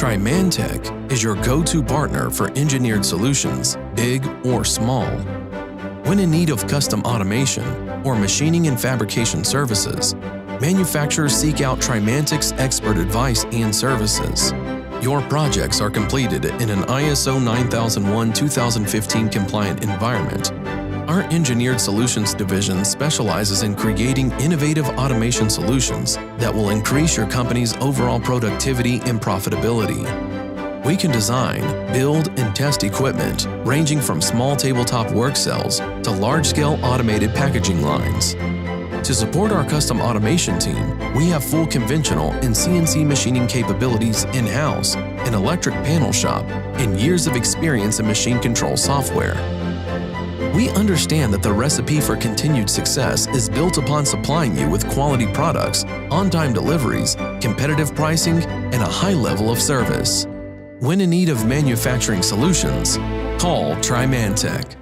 Trimantec is your go-to partner for engineered solutions, big or small. When in need of custom automation or machining and fabrication services, manufacturers seek out Trimantec's expert advice and services. Your projects are completed in an ISO 9001-2015 compliant environment. Our Engineered Solutions division specializes in creating innovative automation solutions that will increase your company's overall productivity and profitability. We can design, build, and test equipment ranging from small tabletop work cells to large-scale automated packaging lines. To support our custom automation team, we have full conventional and CNC machining capabilities in-house, an electric panel shop, and years of experience in machine control software. We understand that the recipe for continued success is built upon supplying you with quality products, on-time deliveries, competitive pricing, and a high level of service. When in need of manufacturing solutions, call Trimantec.